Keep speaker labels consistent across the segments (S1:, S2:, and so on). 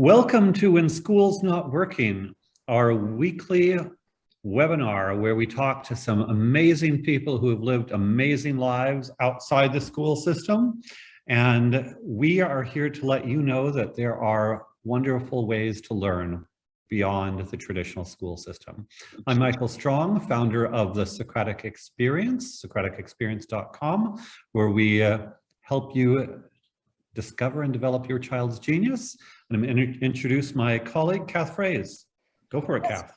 S1: Welcome to When School's Not Working, our weekly webinar where we talk to some amazing people who have lived amazing lives outside the school system. And we are here to let you know that there are wonderful ways to learn beyond the traditional school system. I'm Michael Strong, founder of the Socratic Experience, socraticexperience.com, where we help you discover and develop your child's genius. And I'm going to introduce my colleague, Kath Fraze. Go for it, Kath.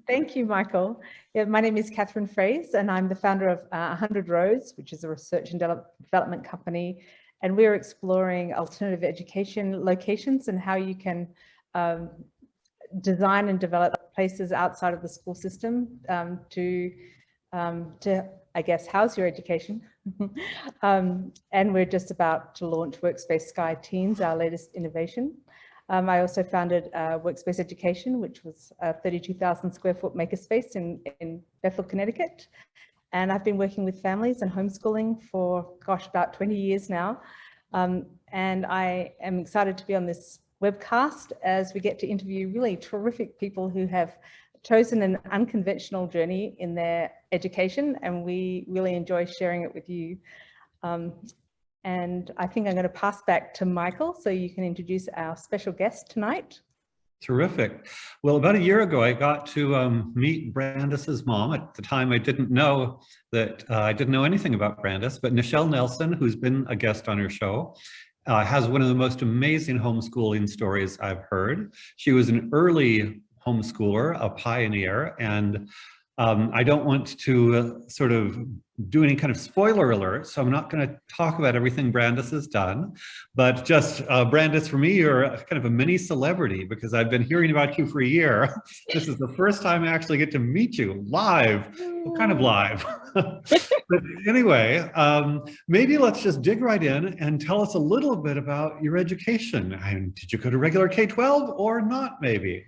S2: Thank you, Michael. Yeah, my name is Catherine Fraze, and I'm the founder of 100 Roads, which is a research and development company. And we're exploring alternative education locations and how you can design and develop places outside of the school system to I guess, house your education. And we're just about to launch Workspace Sky Teens, our latest innovation. I also founded Workspace Education, which was a 32,000 square foot makerspace in Bethel, Connecticut. And I've been working with families and homeschooling for, gosh, about 20 years now. And I am excited to be on this webcast as we get to interview really terrific people who have chosen an unconventional journey in their education, and we really enjoy sharing it with you. And I think I'm going to pass back to Michael so you can introduce our special guest tonight.
S1: Terrific. Well, about a year ago, I got to meet Brandice's mom. At the time, I didn't know that I didn't know anything about Brandice, but Nichelle Nelson, who's been a guest on her show, has one of the most amazing homeschooling stories I've heard. She was an early homeschooler, a pioneer, and I don't want to sort of do any kind of spoiler alert, so I'm not going to talk about everything Brandice has done, but just Brandice, for me, you're kind of a mini celebrity because I've been hearing about you for a year. This is the first time I actually get to meet you live, well, kind of live. But anyway, maybe let's just dig right in and tell us a little bit about your education. And did you go to regular K-12 or not, maybe?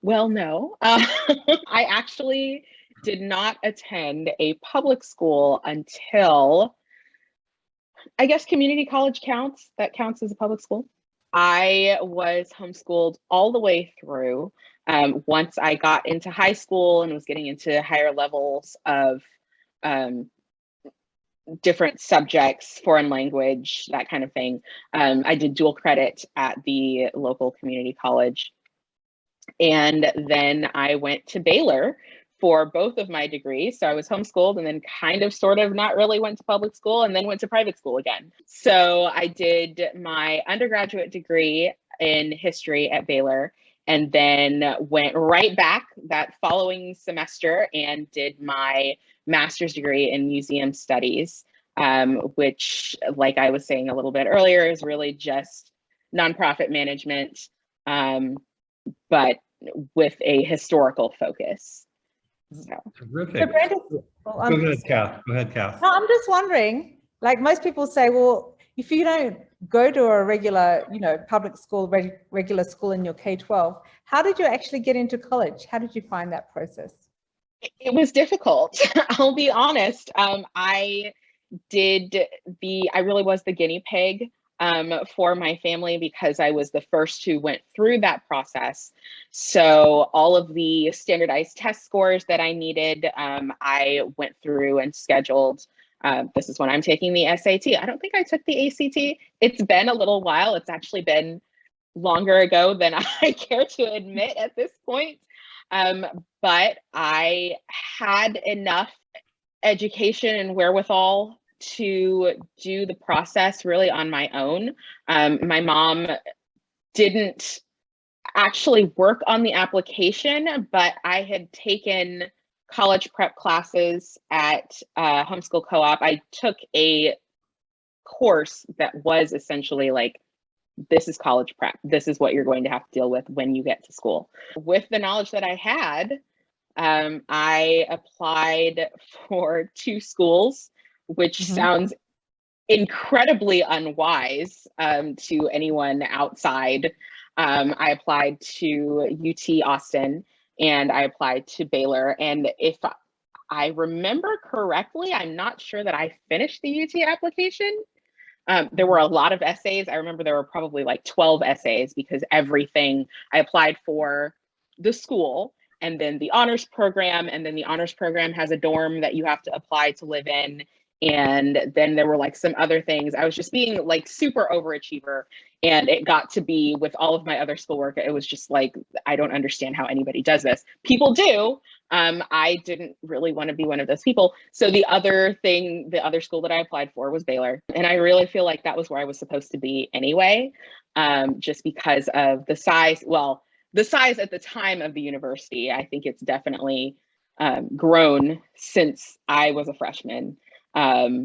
S3: Well, no, I actually did not attend a public school until, I guess community college counts. That counts as a public school. I was homeschooled all the way through. Once I got into high school and was getting into higher levels of different subjects, foreign language, that kind of thing, I did dual credit at the local community college. And then I went to Baylor for both of my degrees. So I was homeschooled and then kind of sort of not really went to public school and then went to private school again. So I did my undergraduate degree in history at Baylor and then went right back that following semester and did my master's degree in museum studies, which, like I was saying a little bit earlier, is really just nonprofit management, but with a historical focus. So.
S1: Terrific.
S2: So Brandice, well,
S1: Go ahead, Kath. Go ahead, Kath.
S2: No, I'm just wondering, like most people say, well, if you don't go to a regular, public school, regular school in your K-12, how did you actually get into college? How did you find that process?
S3: It was difficult. I'll be honest. I really was the guinea pig for my family because I was the first who went through that process. So all of the standardized test scores that I needed, I went through and scheduled. This is when I'm taking the SAT. I don't think I took the ACT. It's been a little while. It's actually been longer ago than I care to admit at this point. But I had enough education and wherewithal to do the process really on my own. My mom didn't actually work on the application, but I had taken college prep classes at Homeschool Co-op. I took a course that was essentially like, this is college prep. This is what you're going to have to deal with when you get to school. With the knowledge that I had, I applied for 2 schools, which sounds incredibly unwise to anyone outside. I applied to UT Austin and I applied to Baylor. And if I remember correctly, I'm not sure that I finished the UT application, There were a lot of essays. I remember there were probably like 12 essays because everything I applied for the school and then the honors program. And then the honors program has a dorm that you have to apply to live in. And then there were like some other things. I was just being like super overachiever. And it got to be with all of my other schoolwork, it was just like, I don't understand how anybody does this. People do. I didn't really want to be one of those people. So the other school that I applied for was Baylor. And I really feel like that was where I was supposed to be anyway, just because of the size. Well, the size at the time of the university, I think it's definitely grown since I was a freshman.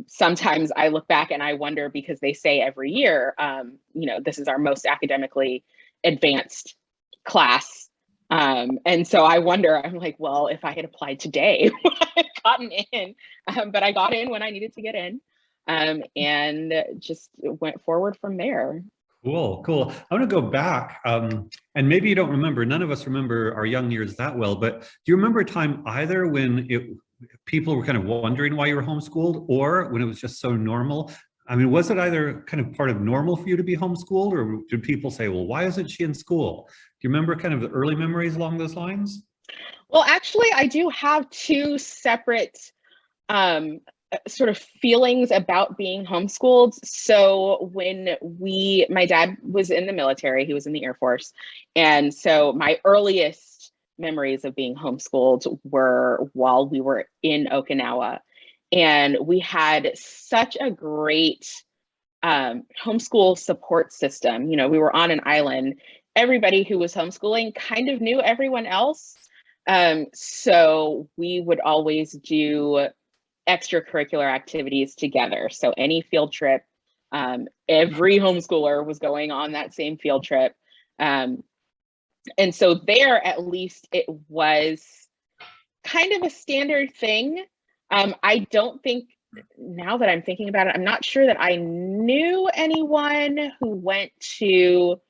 S3: Sometimes I look back and I wonder, because they say every year, this is our most academically advanced class. And so I wonder, I'm like, well, if I had applied today, would I have gotten in? But I got in when I needed to get in, and just went forward from there.
S1: Cool. I want to go back, and maybe you don't remember, none of us remember our young years that well, but do you remember a time either when people were kind of wondering why you were homeschooled, or when it was just so normal? I mean, was it either kind of part of normal for you to be homeschooled, or did people say, well, why isn't she in school? Do you remember kind of the early memories along those lines?
S3: Well, actually, I do have two separate sort of feelings about being homeschooled. So when my dad was in the military, he was in the Air Force. And so my earliest memories of being homeschooled were while we were in Okinawa. And we had such a great homeschool support system. We were on an island. Everybody who was homeschooling kind of knew everyone else. So we would always do extracurricular activities together. So any field trip, every homeschooler was going on that same field trip. And so there, at least, it was kind of a standard thing. I don't think, now that I'm thinking about it, I'm not sure that I knew anyone who went to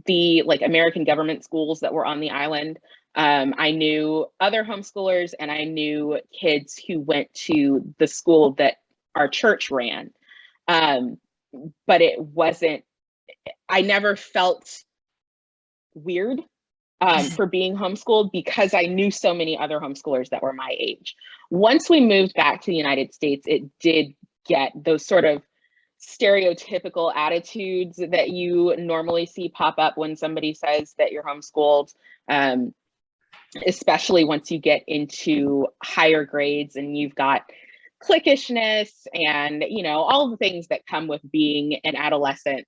S3: the American government schools that were on the island. I knew other homeschoolers, and I knew kids who went to the school that our church ran. But I never felt weird for being homeschooled, because I knew so many other homeschoolers that were my age. Once we moved back to the United States, it did get those sort of stereotypical attitudes that you normally see pop up when somebody says that you're homeschooled, especially once you get into higher grades and you've got cliquishness and all the things that come with being an adolescent,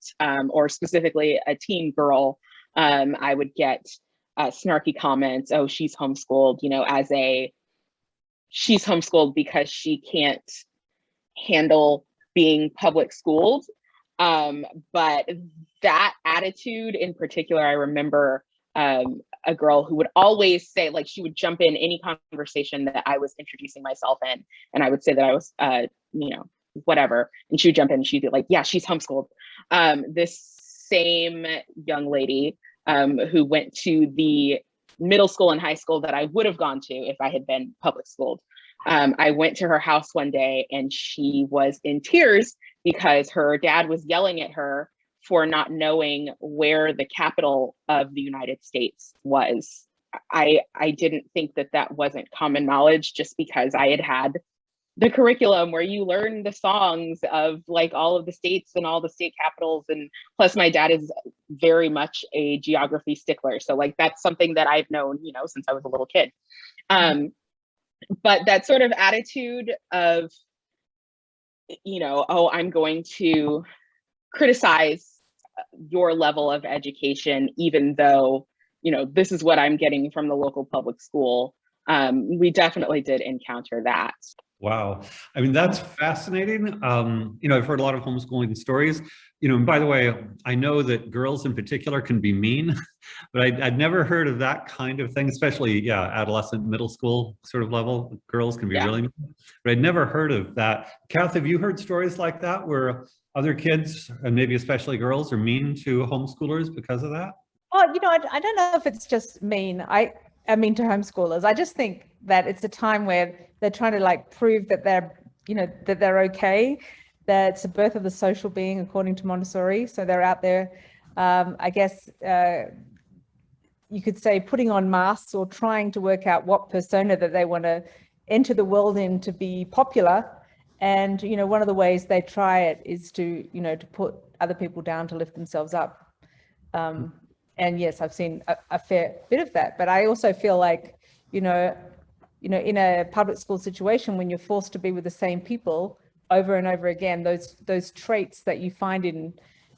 S3: or specifically a teen girl. I would get snarky comments, oh, she's homeschooled, she's homeschooled because she can't handle being public schooled. But that attitude in particular, I remember a girl who would always say, she would jump in any conversation that I was introducing myself in, and I would say that I was, whatever, and she would jump in and she'd be like, yeah, she's homeschooled. This same young lady who went to the middle school and high school that I would have gone to if I had been public schooled. I went to her house one day and she was in tears because her dad was yelling at her for not knowing where the capital of the United States was. I didn't think that wasn't common knowledge, just because I had the curriculum where you learn the songs of all of the states and all the state capitals. And plus my dad is very much a geography stickler. So that's something that I've known, since I was a little kid. But that sort of attitude of, oh, I'm going to criticize your level of education, even though, this is what I'm getting from the local public school. We definitely did encounter that.
S1: Wow. I mean, that's fascinating. I've heard a lot of homeschooling stories, and by the way, I know that girls in particular can be mean, but I'd never heard of that kind of thing, especially, adolescent, middle school sort of level. Girls can be really mean, but I'd never heard of that. Kath, have you heard stories like that where other kids, and maybe especially girls, are mean to homeschoolers because of that?
S2: Well, I don't know if it's just mean. I mean to homeschoolers. I just think that it's a time where they're trying to prove that they're, that they're okay. that's the birth of the social being, according to Montessori. So they're out there, I guess, you could say putting on masks or trying to work out what persona that they want to enter the world in to be popular. And, you know, one of the ways they try it is to, you know, to put other people down to lift themselves up. And yes, I've seen a fair bit of that, but I also feel like, you know, in a public school situation, when you're forced to be with the same people over and over again, those traits that you find in,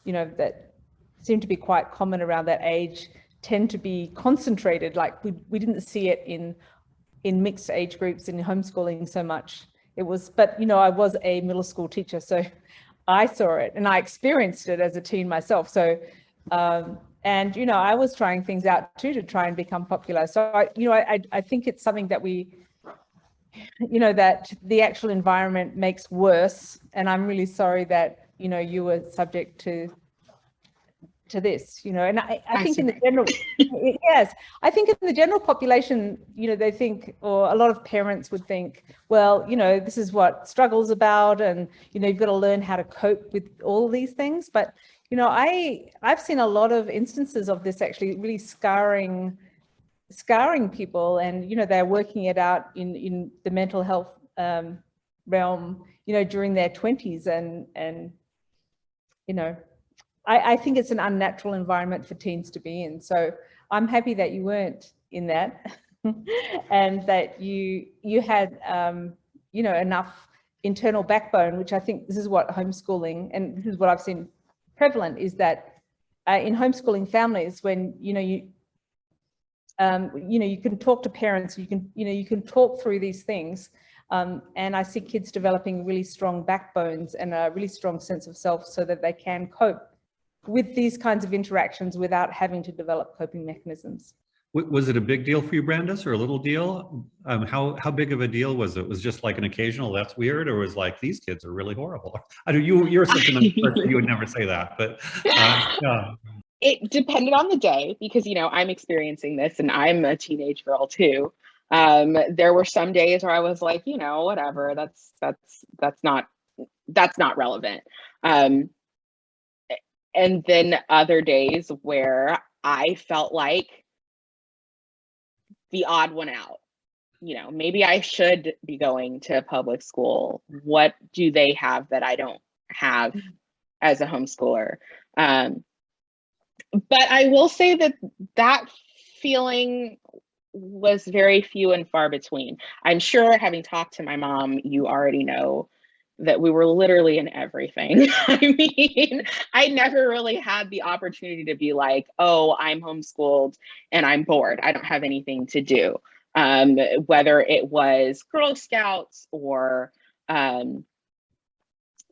S2: you know, that seem to be quite common around that age tend to be concentrated. Like we didn't see it in mixed age groups in homeschooling so much. It was, but, you know, I was a middle school teacher, so I saw it and I experienced it as a teen myself. So, and, you know, I was trying things out too to try and become popular. So, I think it's something that we, you know, that the actual environment makes worse. And I'm really sorry that, you know, you were subject to this, you know, and I think in the general, yes, I think in the general population, you know, they think, or a lot of parents would think, well, you know, this is what struggle's about, and, you know, you've got to learn how to cope with all these things. But, you know, I've seen a lot of instances of this actually really scarring people, and, you know, they're working it out in the mental health realm, you know, during their 20s, and, you know, I think it's an unnatural environment for teens to be in. So I'm happy that you weren't in that and that you had, you know, enough internal backbone, which I think this is what homeschooling, and this is what I've seen prevalent, is that in homeschooling families, when, you know, you can talk to parents, you can talk through these things. And I see kids developing really strong backbones and a really strong sense of self so that they can cope with these kinds of interactions without having to develop coping mechanisms.
S1: Was it a big deal for you, Brandice, or a little deal? How big of a deal was it? Was it just like an occasional, that's weird, or was like, these kids are really horrible? I know you're such a nice person, you would never say that, but yeah.
S3: It depended on the day, because, you know, I'm experiencing this and I'm a teenage girl too. There were some days where I was like, you know, whatever, that's not relevant. And then other days where I felt like the odd one out. You know, maybe I should be going to public school. What do they have that I don't have as a homeschooler? But I will say that feeling was very few and far between. I'm sure, having talked to my mom, you already know that we were literally in everything. I mean, I never really had the opportunity to be like, oh, I'm homeschooled and I'm bored, I don't have anything to do. Whether it was Girl Scouts or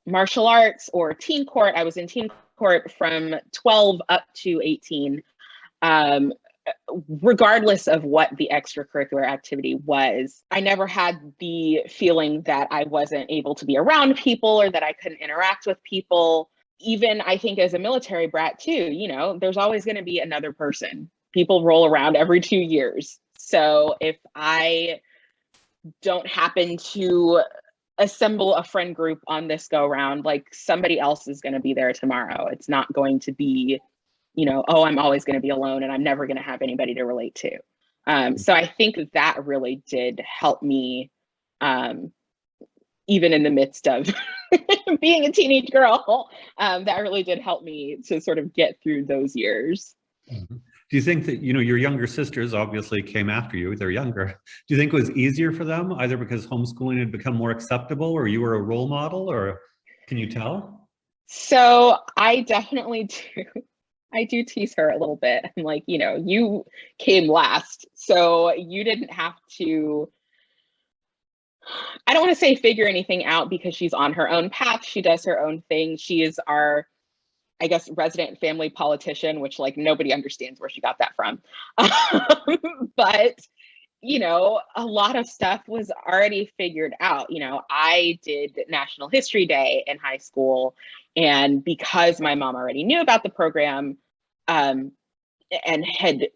S3: martial arts or teen court. I was in teen court from 12 up to 18. Regardless of what the extracurricular activity was, I never had the feeling that I wasn't able to be around people or that I couldn't interact with people. Even, I think, as a military brat too, you know, there's always going to be another person. People roll around every 2 years. So if I don't happen to assemble a friend group on this go round, like, somebody else is going to be there tomorrow. It's not going to be, you know, oh, I'm always going to be alone and I'm never going to have anybody to relate to. So I think that really did help me, even in the midst of being a teenage girl, that really did help me to sort of get through those years.
S1: Mm-hmm. Do you think that, you know, your younger sisters obviously came after you, they're younger. Do you think it was easier for them, either because homeschooling had become more acceptable or you were a role model, or can you tell?
S3: So I definitely do. I do tease her a little bit. I'm like, you know, you came last, so you didn't have to, I don't want to say figure anything out, because she's on her own path. She does her own thing. She is our, I guess, resident family politician, which, like, nobody understands where she got that from. But, you know, a lot of stuff was already figured out. You know, I did National History Day in high school, and because my mom already knew about the program, and had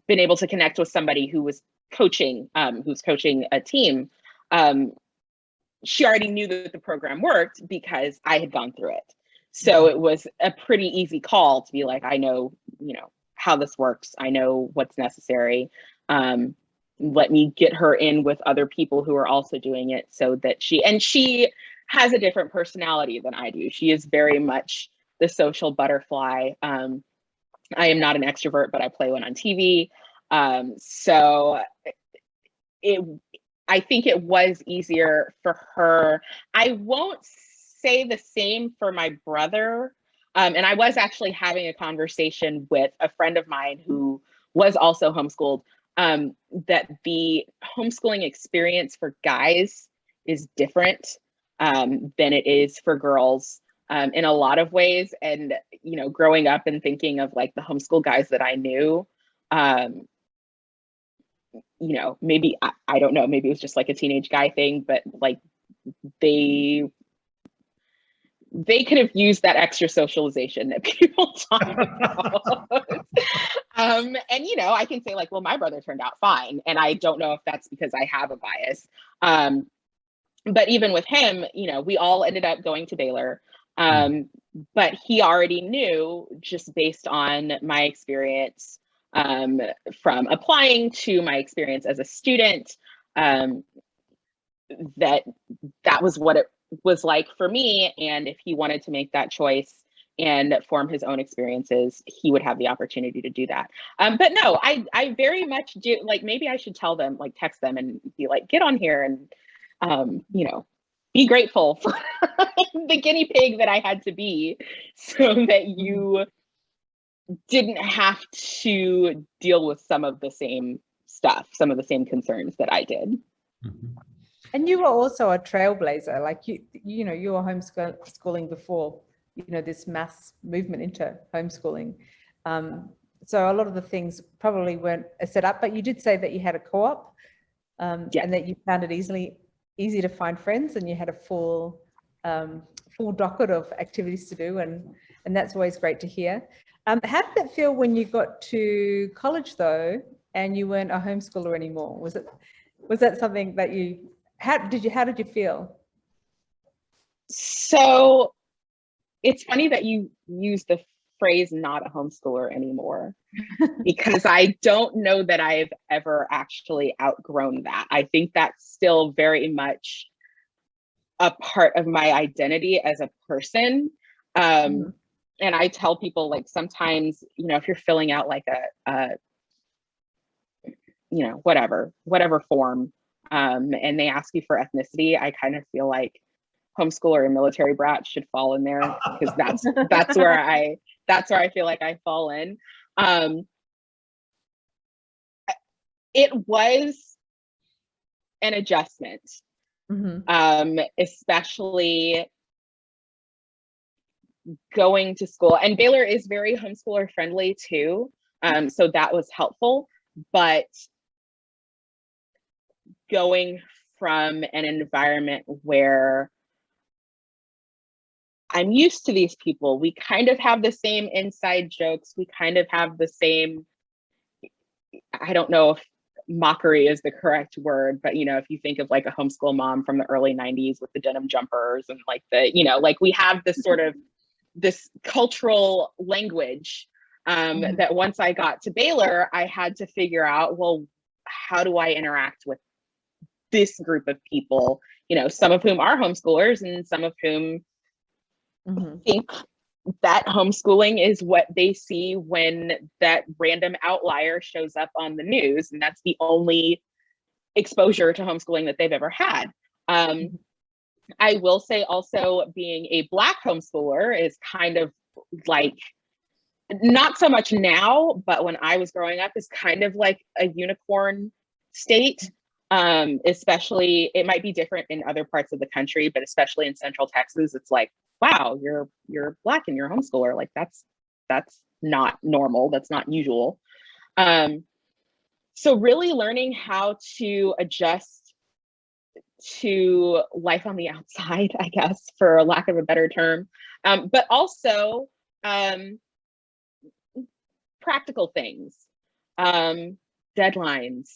S3: been able to connect with somebody who was coaching a team, she already knew that the program worked because I had gone through it. So it was a pretty easy call to be like, I know, how this works. I know what's necessary. Let me get her in with other people who are also doing it, so that she has a different personality than I do. She is very much the social butterfly. I am not an extrovert, but I play one on TV. So I think it was easier for her. I won't say the same for my brother. And I was actually having a conversation with a friend of mine who was also homeschooled, that the homeschooling experience for guys is different than it is for girls in a lot of ways. And, growing up and thinking of like the homeschool guys that I knew, maybe, I don't know, maybe it was just like a teenage guy thing, but like they could have used that extra socialization that people talk about. And, I can say like, well, my brother turned out fine. And I don't know if that's because I have a bias. But even with him, we all ended up going to Baylor. But he already knew, just based on my experience from applying to my experience as a student, that was what it was like for me. And if he wanted to make that choice and form his own experiences, he would have the opportunity to do that. But no, I very much do, like, maybe I should tell them, like text them and be like, get on here and, be grateful for the guinea pig that I had to be, so that you didn't have to deal with some of the same stuff, some of the same concerns that I did.
S2: And you were also a trailblazer, like you were homeschooling before, this mass movement into homeschooling. So a lot of the things probably weren't set up, but you did say that you had a co-op, and that you found it easy to find friends, and you had a full docket of activities to do, and that's always great to hear. How did it feel when you got to college though, and you weren't a homeschooler anymore? Was that something that how did you feel?
S3: So it's funny that you use the phrase "not a homeschooler anymore," because I don't know that I've ever actually outgrown that. I think that's still very much a part of my identity as a person. And I tell people, like, sometimes, if you're filling out like a whatever form, and they ask you for ethnicity, I kind of feel like homeschooler and military brat should fall in there, because that's where I feel like I fall in. It was an adjustment, especially going to school. And Baylor is very homeschooler friendly too, so that was helpful. But going from an environment where I'm used to these people, we kind of have the same inside jokes, we kind of have the same, I don't know if mockery is the correct word, but if you think of like a homeschool mom from the early 90s with the denim jumpers and like like we have this sort of this cultural language that once I got to Baylor, I had to figure out, well, how do I interact with this group of people, some of whom are homeschoolers and some of whom think that homeschooling is what they see when that random outlier shows up on the news, and that's the only exposure to homeschooling that they've ever had. I will say also, being a Black homeschooler is kind of like, not so much now, but when I was growing up, is kind of like a unicorn state. Especially, it might be different in other parts of the country, but especially in Central Texas, it's like, wow, you're Black and you're a homeschooler. Like that's not normal. That's not usual. So really learning how to adjust to life on the outside, I guess, for lack of a better term, but also practical things. Deadlines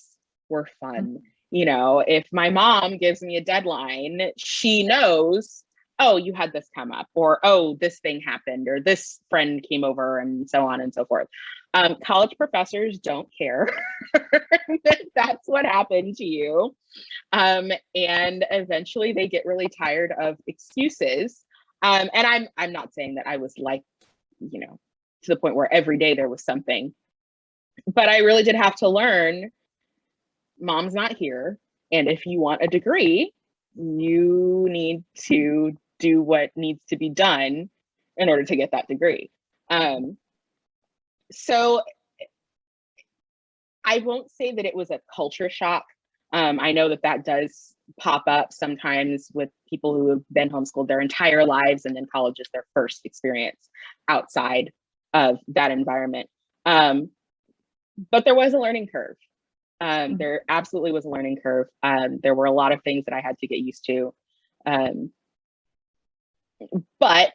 S3: were fun. You know, if my mom gives me a deadline, she knows, oh, you had this come up, or oh, this thing happened, or this friend came over, and so on and so forth. College professors don't care that that's what happened to you. And eventually they get really tired of excuses. And I'm not saying that I was like, you know, to the point where every day there was something, but I really did have to learn, mom's not here. And if you want a degree, you need to do what needs to be done in order to get that degree. So I won't say that it was a culture shock. I know that that does pop up sometimes with people who have been homeschooled their entire lives, and then college is their first experience outside of that environment. But there was a learning curve. There absolutely was a learning curve. There were a lot of things that I had to get used to. But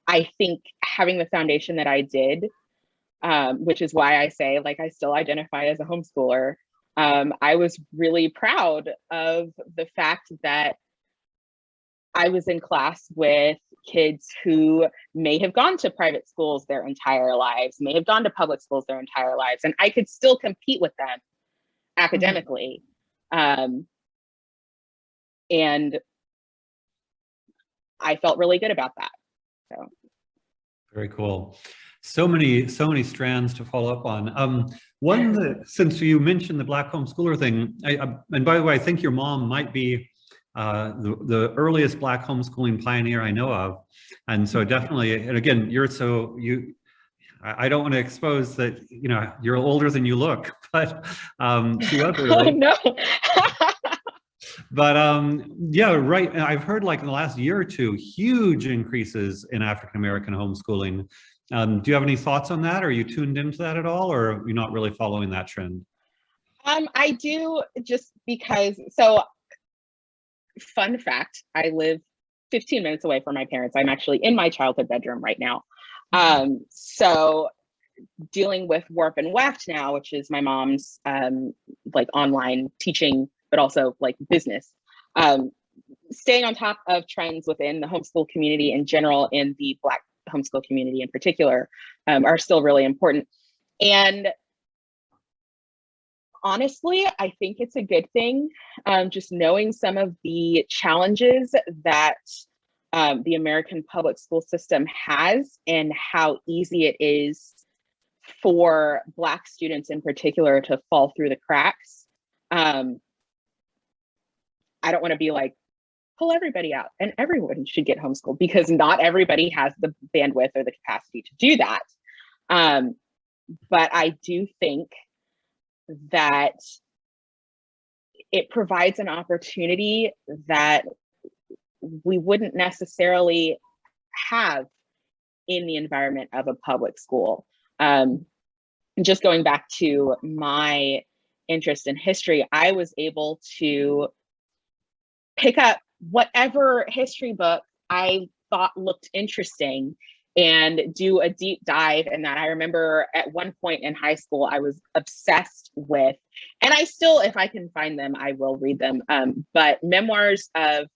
S3: I think having the foundation that I did, which is why I say, like, I still identify as a homeschooler. I was really proud of the fact that I was in class with kids who may have gone to private schools their entire lives, may have gone to public schools their entire lives, and I could still compete with them academically. And I felt really good about that. So.
S1: Very cool. So many strands to follow up on. One that, since you mentioned the Black homeschooler thing, and by the way, I think your mom might be the earliest Black homeschooling pioneer I know of. And so definitely, and again, I don't want to expose that, you know, you're older than you look, but she was early.
S3: Oh, no.
S1: But yeah, right. I've heard, like, in the last year or two, huge increases in African-American homeschooling. Do you have any thoughts on that? Are you tuned into that at all, or are you not really following that trend?
S3: I do, just because, so fun fact, I live 15 minutes away from my parents. I'm actually in my childhood bedroom right now. So dealing with Warp and Weft now, which is my mom's like online teaching, but also like business, staying on top of trends within the homeschool community in general, in the Black homeschool community in particular, are still really important. And honestly, I think it's a good thing, just knowing some of the challenges that the American public school system has, and how easy it is for Black students in particular to fall through the cracks. I don't want to be like, pull everybody out and everyone should get homeschooled, because not everybody has the bandwidth or the capacity to do that. But I do think that it provides an opportunity that we wouldn't necessarily have in the environment of a public school. Just going back to my interest in history, I was able to pick up whatever history book I thought looked interesting and do a deep dive in that. I remember at one point in high school, I was obsessed with, and I still, if I can find them, I will read them, but memoirs of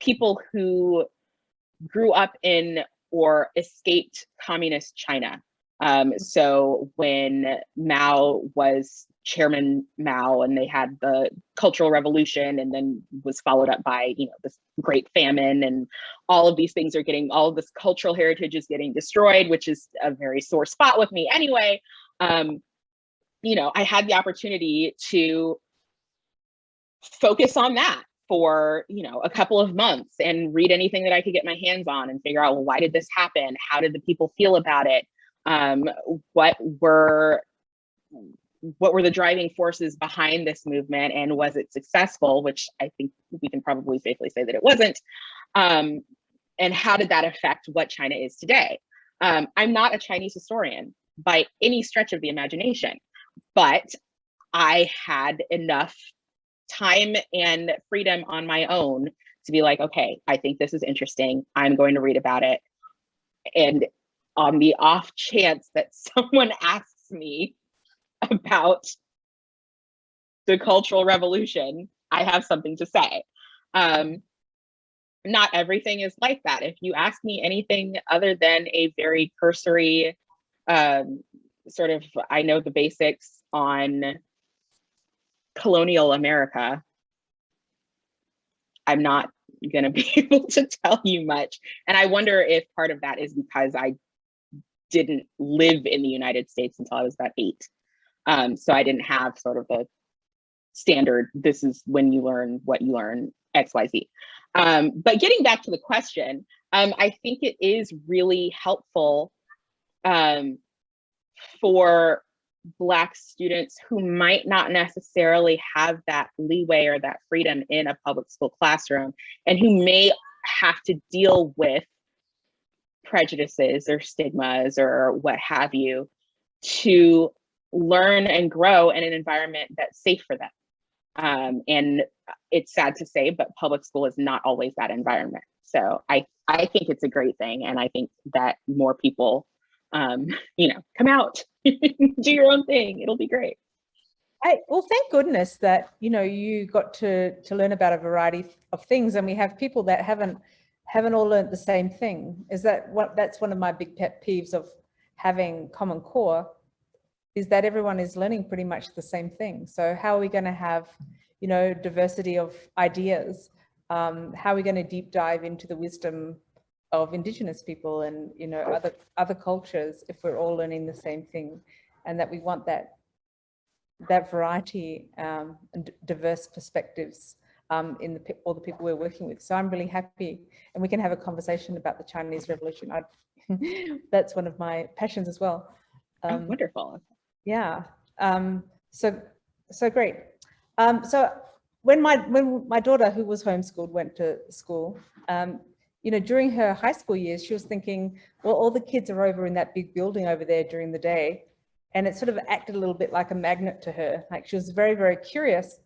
S3: people who grew up in or escaped communist China. So when Mao was Chairman Mao, and they had the Cultural Revolution, and then was followed up by, you know, this Great Famine, and all of these things are getting, all of this cultural heritage is getting destroyed, which is a very sore spot with me anyway. You know, I had the opportunity to focus on that for, you know, a couple of months and read anything that I could get my hands on and figure out, well, why did this happen? How did the people feel about it? What were the driving forces behind this movement, and was it successful? Which I think we can probably safely say that it wasn't. And how did that affect what China is today? I'm not a Chinese historian by any stretch of the imagination, but I had enough time and freedom on my own to be like, okay, I think this is interesting. I'm going to read about it. And on the off chance that someone asks me about the Cultural Revolution, I have something to say. Not everything is like that. If you ask me anything other than a very cursory sort of, I know the basics on colonial America, I'm not going to be able to tell you much. And I wonder if part of that is because I didn't live in the United States until I was about 8. So I didn't have sort of a standard, this is when you learn what you learn, XYZ. But getting back to the question, I think it is really helpful for Black students who might not necessarily have that leeway or that freedom in a public school classroom, and who may have to deal with prejudices or stigmas or what have you, to learn and grow in an environment that's safe for them. And it's sad to say, but public school is not always that environment. So I think it's a great thing. And I think that more people, come out, do your own thing. It'll be great.
S2: Well, thank goodness that, you got to learn about a variety of things. And we have people that haven't all learned the same thing. That's one of my big pet peeves of having Common Core, is that everyone is learning pretty much the same thing. So how are we going to have, diversity of ideas? How are we going to deep dive into the wisdom of Indigenous people and, other cultures if we're all learning the same thing? And that we want that variety and diverse perspectives in all the people we're working with. So I'm really happy, and we can have a conversation about the Chinese Revolution. That's one of my passions as well.
S3: Wonderful.
S2: Yeah. So great. So when my daughter, who was homeschooled, went to school, during her high school years, she was thinking, well, all the kids are over in that big building over there during the day. And it sort of acted a little bit like a magnet to her. Like, she was very, very curious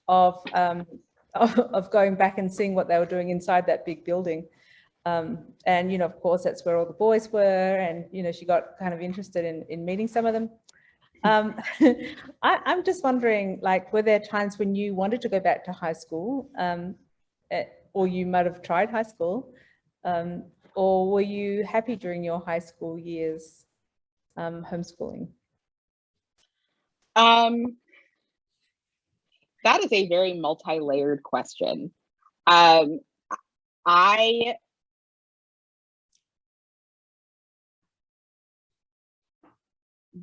S2: of going back and seeing what they were doing inside that big building. And, of course, that's where all the boys were. And, she got kind of interested in meeting some of them. I'm just wondering, like, were there times when you wanted to go back to high school, or you might have tried high school, or were you happy during your high school years homeschooling?
S3: That is a very multi-layered question.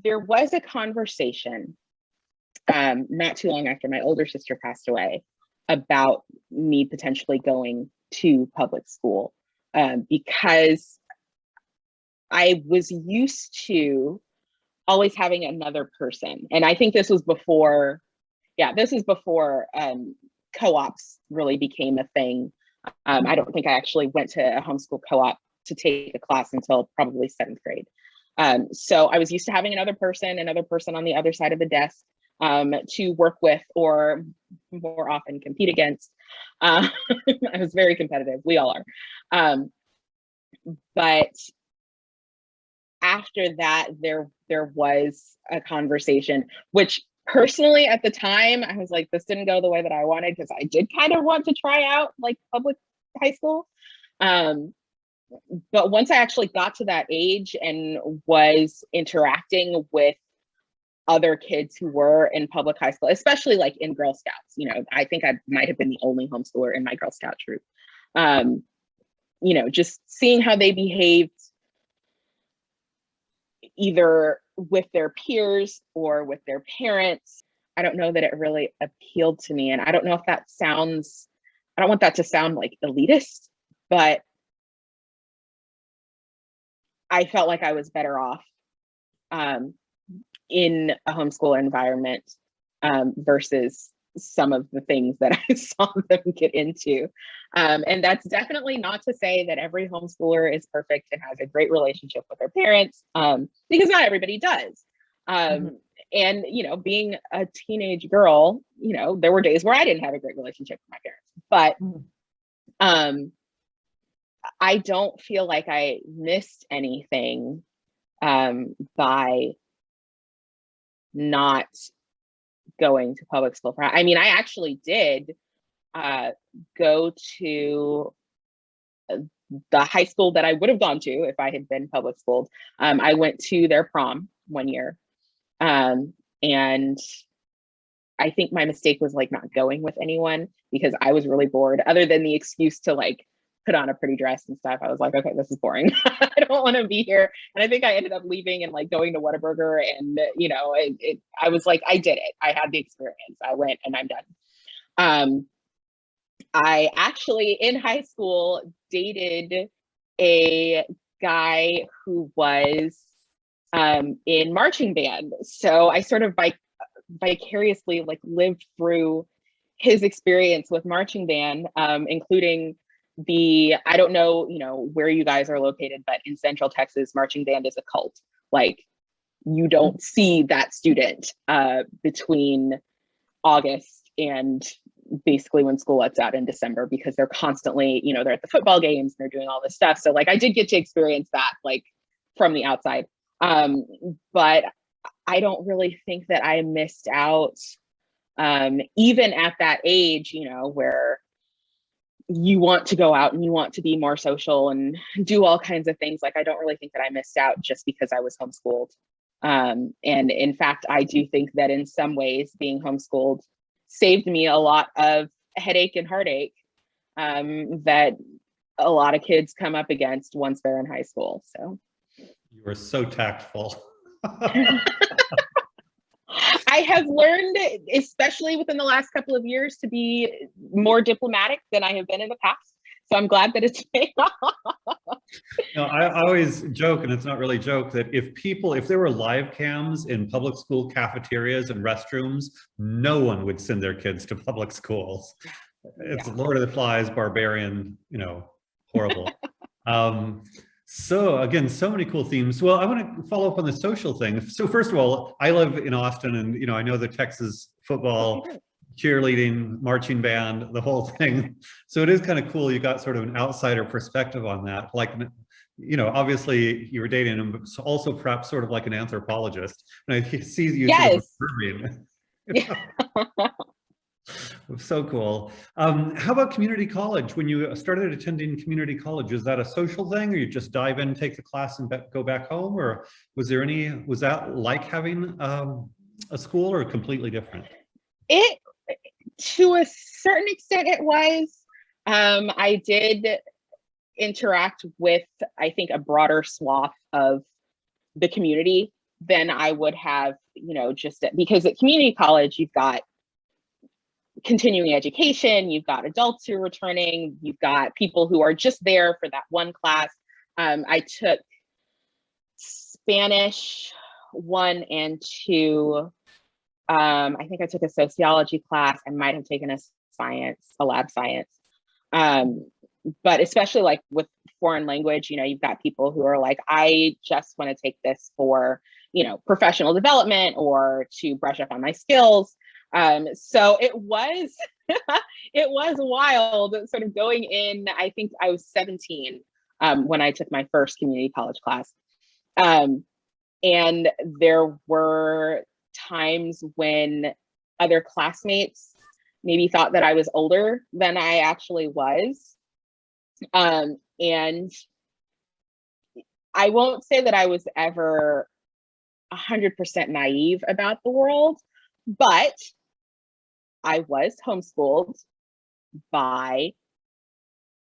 S3: There was a conversation not too long after my older sister passed away about me potentially going to public school because I was used to always having another person. And I think this was before, co-ops really became a thing. I don't think I actually went to a homeschool co-op to take a class until probably 7th grade. So I was used to having another person on the other side of the desk to work with, or more often compete against. I was very competitive, we all are. But after that, there was a conversation, which personally at the time, I was like, this didn't go the way that I wanted, because I did kind of want to try out like public high school. But once I actually got to that age and was interacting with other kids who were in public high school, especially like in Girl Scouts, I think I might have been the only homeschooler in my Girl Scout troop. Just seeing how they behaved either with their peers or with their parents, I don't know that it really appealed to me. And I don't know if I don't want that to sound like elitist, but I felt like I was better off in a homeschool environment versus some of the things that I saw them get into. And that's definitely not to say that every homeschooler is perfect and has a great relationship with their parents, because not everybody does. And, being a teenage girl, there were days where I didn't have a great relationship with my parents, but I don't feel like I missed anything by not going to public school. I mean, I actually did go to the high school that I would have gone to if I had been public schooled. I went to their prom one year. And I think my mistake was like not going with anyone because I was really bored, other than the excuse to like put on a pretty dress and stuff. I was like, okay, this is boring. I don't want to be here. And I think I ended up leaving and like going to Whataburger, and you know, I was like, I did it. I had the experience. I went and I'm done. I actually in high school dated a guy who was in marching band. So I sort of vicariously like lived through his experience with marching band, including I don't know, you know, where you guys are located, but in Central Texas, marching band is a cult. Like, you don't see that student between August and basically when school lets out in December, because they're constantly, you know, they're at the football games and they're doing all this stuff. So like I did get to experience that like from the outside. But I don't really think that I missed out, even at that age, you know, where you want to go out and you want to be more social and do all kinds of things. Like, I don't really think that I missed out just because I was homeschooled. And in fact, I do think that in some ways being homeschooled saved me a lot of headache and heartache that a lot of kids come up against once they're in high school. So
S1: you are so tactful.
S3: I have learned, especially within the last couple of years, to be more diplomatic than I have been in the past. So I'm glad that it's paid off.
S1: No, I always joke, and it's not really a joke, that if there were live cams in public school cafeterias and restrooms, no one would send their kids to public schools. It's Lord of the Flies, barbarian, you know, horrible. So again, so many cool themes. Well, I want to follow up on the social thing. So first of all, I live in Austin, and you know, I know the Texas football, cheerleading, marching band, the whole thing. So it is kind of cool. You got sort of an outsider perspective on that. Like, you know, obviously you were dating him, but also perhaps sort of like an anthropologist. And I see you
S3: Yes.
S1: sort of observing. So cool. How about community college? When you started attending community college, is that a social thing, or you just dive in, take the class, and go back home? Or was that like having a school, or completely different?
S3: It, to a certain extent, it was. I did interact with, I think, a broader swath of the community than I would have, you know, just because at community college, you've got continuing education, you've got adults who are returning, you've got people who are just there for that one class. I took Spanish 1 and 2. I think I took a sociology class. I might have taken a lab science. But especially like with foreign language, you know, you've got people who are like, I just want to take this for, you know, professional development or to brush up on my skills. So it was, it was wild sort of going in. I think I was 17 when I took my first community college class. And there were times when other classmates maybe thought that I was older than I actually was. And I won't say that I was ever 100% naive about the world, but I was homeschooled by,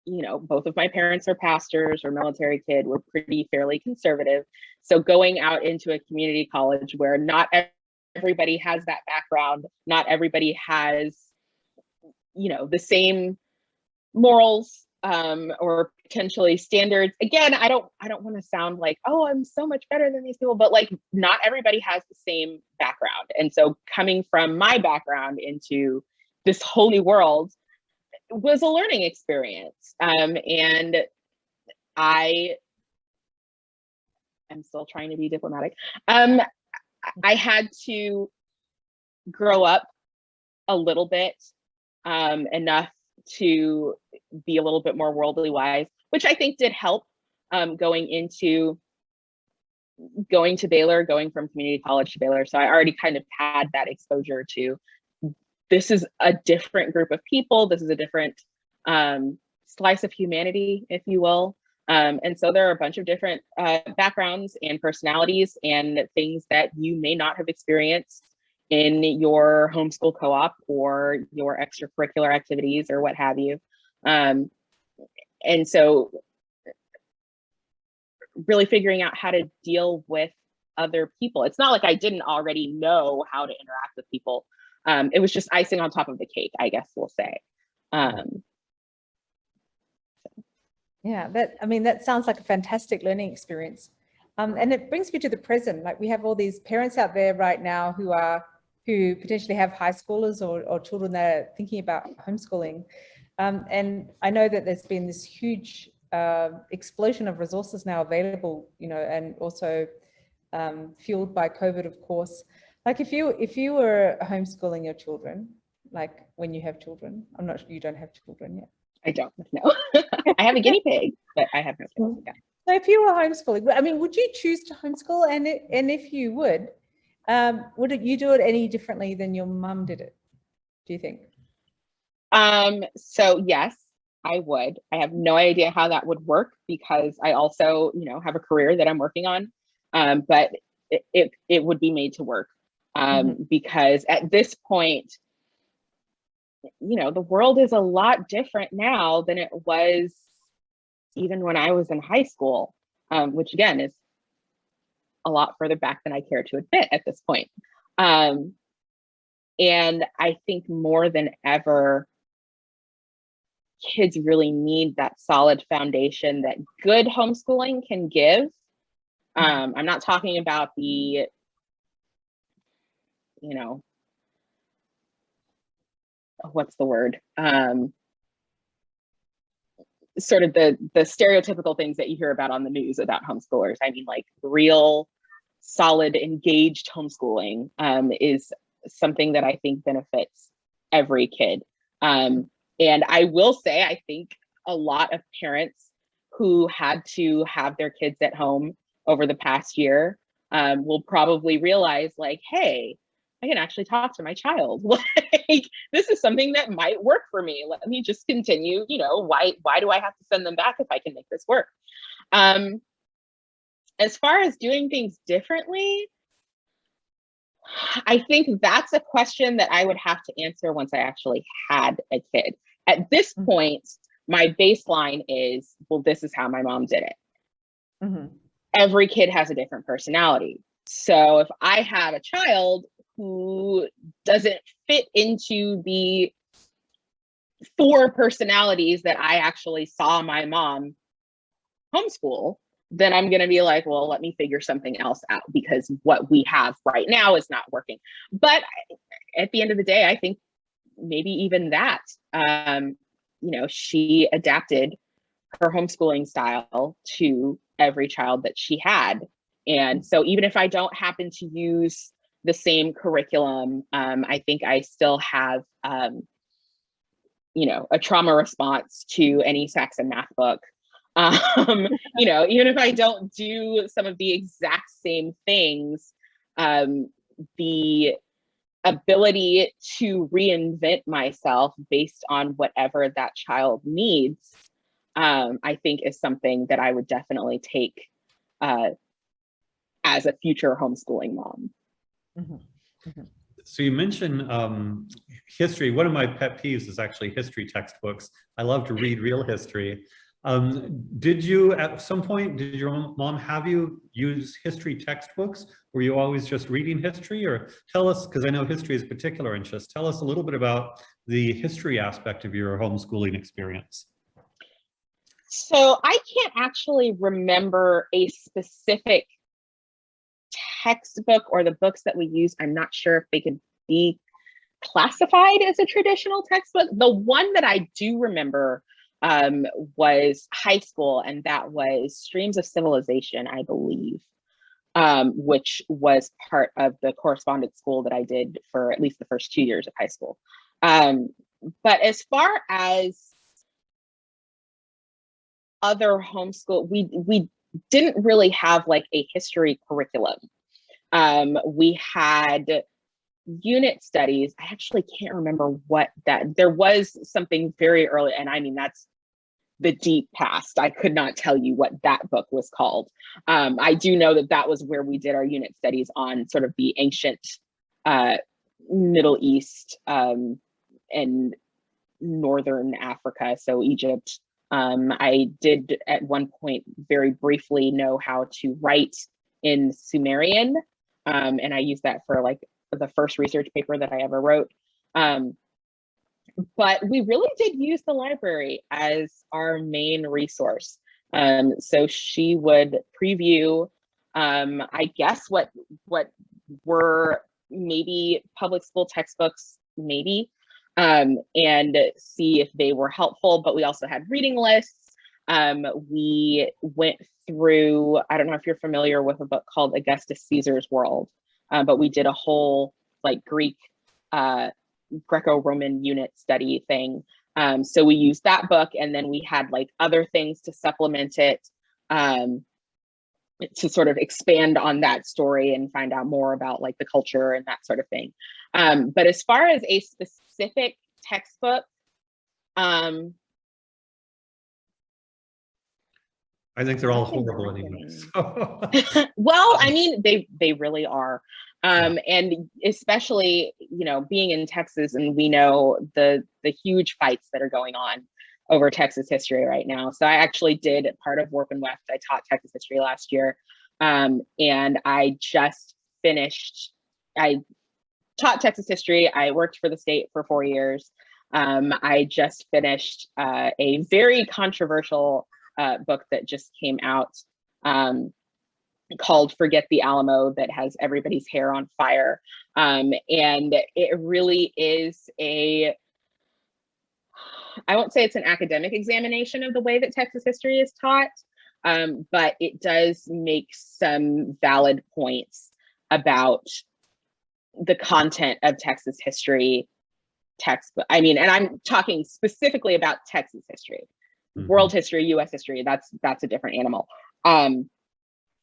S3: you know, both of my parents are pastors or military kid, were fairly conservative. So going out into a community college where not everybody has that background, not everybody has, you know, the same morals or potentially standards. Again, I don't want to sound like, oh, I'm so much better than these people, but like not everybody has the same background. And so coming from my background into this whole new world was a learning experience. And I am still trying to be diplomatic. I had to grow up a little bit, enough to be a little bit more worldly wise, which I think did help going into going to Baylor, going from community college to Baylor. So I already kind of had that exposure to, this is a different group of people. This is a different slice of humanity, if you will. And so there are a bunch of different backgrounds and personalities and things that you may not have experienced in your homeschool co-op or your extracurricular activities or what have you. And so really figuring out how to deal with other people. It's not like I didn't already know how to interact with people. It was just icing on top of the cake, I guess we'll say.
S2: Yeah, that sounds like a fantastic learning experience. And it brings me to the present. Like, we have all these parents out there right now who potentially have high schoolers or children that are thinking about homeschooling. And I know that there's been this huge explosion of resources now available, and also fueled by COVID, of course. Like, if you were homeschooling your children, like when you have children, I'm not sure, you don't have children yet.
S3: I don't know. I have a guinea pig, but I have no kids. Yeah.
S2: So if you were homeschooling, I mean, would you choose to homeschool? And if you would you do it any differently than your mum did it, do you think?
S3: So yes, I would. I have no idea how that would work because I also, have a career that I'm working on. But it would be made to work because at this point, the world is a lot different now than it was even when I was in high school, which again is a lot further back than I care to admit at this point. And I think more than ever, kids really need that solid foundation that good homeschooling can give. I'm not talking about the, what's the word? Sort of the stereotypical things that you hear about on the news about homeschoolers. I mean, like, real, solid, engaged homeschooling is something that I think benefits every kid. And I will say, I think a lot of parents who had to have their kids at home over the past year will probably realize, like, hey, I can actually talk to my child. Like, this is something that might work for me. Let me just continue. Why do I have to send them back if I can make this work? As far as doing things differently, I think that's a question that I would have to answer once I actually had a kid. At this point, my baseline is, well, this is how my mom did it. Every kid has a different personality. So if I have a child who doesn't fit into the 4 personalities that I actually saw my mom homeschool, then I'm going to be like, well, let me figure something else out because what we have right now is not working. But at the end of the day, I think maybe even that, she adapted her homeschooling style to every child that she had. And so even if I don't happen to use the same curriculum, I think I still have, a trauma response to any Saxon math book. Even if I don't do some of the exact same things, the ability to reinvent myself based on whatever that child needs, I think is something that I would definitely take as a future homeschooling mom.
S1: So you mentioned history. One of my pet peeves is actually history textbooks. I love to read real history. Did you, at some point, did your mom have you use history textbooks? Were you always just reading history? Or tell us, because I know history is a particular interest, tell us a little bit about the history aspect of your homeschooling experience.
S3: So I can't actually remember a specific textbook or the books that we use. I'm not sure if they could be classified as a traditional textbook. The one that I do remember was high school, and that was Streams of Civilization, I believe, which was part of the correspondence school that I did for at least the first 2 years of high school. But as far as other homeschool, we didn't really have like a history curriculum. We had unit studies. I actually can't remember what that, there was something very early, and I mean, that's the deep past. I could not tell you what that book was called. I do know that that was where we did our unit studies on sort of the ancient Middle East and Northern Africa, so Egypt. I did at one point very briefly know how to write in Sumerian, and I used that for like the first research paper that I ever wrote. But we really did use the library as our main resource. So she would preview, I guess, what were maybe public school textbooks, maybe, and see if they were helpful. But we also had reading lists. We went through, I don't know if you're familiar with a book called Augustus Caesar's World, but we did a whole like Greek, Greco-Roman unit study thing. So we used that book, and then we had like other things to supplement it, to sort of expand on that story and find out more about like the culture and that sort of thing. But as far as a specific textbook,
S1: I think they're all horrible anyway. So.
S3: Well, I mean, they really are. And especially, you know, being in Texas, and we know the huge fights that are going on over Texas history right now. So I actually did part of Warp and Weft. I taught Texas history last year. And I just finished, I taught Texas history. I worked for the state for 4 years. I just finished a very controversial book that just came out, called Forget the Alamo, that has everybody's hair on fire. And it really is I won't say it's an academic examination of the way that Texas history is taught, but it does make some valid points about the content of Texas history textbook. I mean, and I'm talking specifically about Texas history. World history, US history, that's a different animal.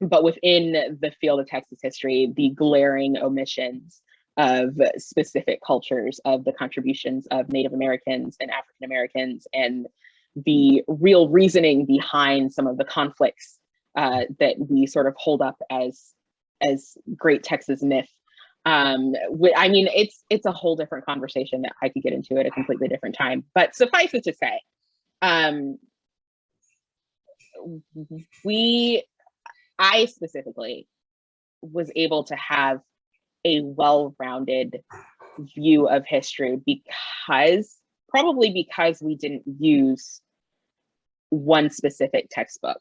S3: But within the field of Texas history, the glaring omissions of specific cultures, of the contributions of Native Americans and African Americans, and the real reasoning behind some of the conflicts that we sort of hold up as great Texas myth. I mean, it's a whole different conversation that I could get into at a completely different time. But suffice it to say, I specifically was able to have a well-rounded view of history probably because we didn't use one specific textbook,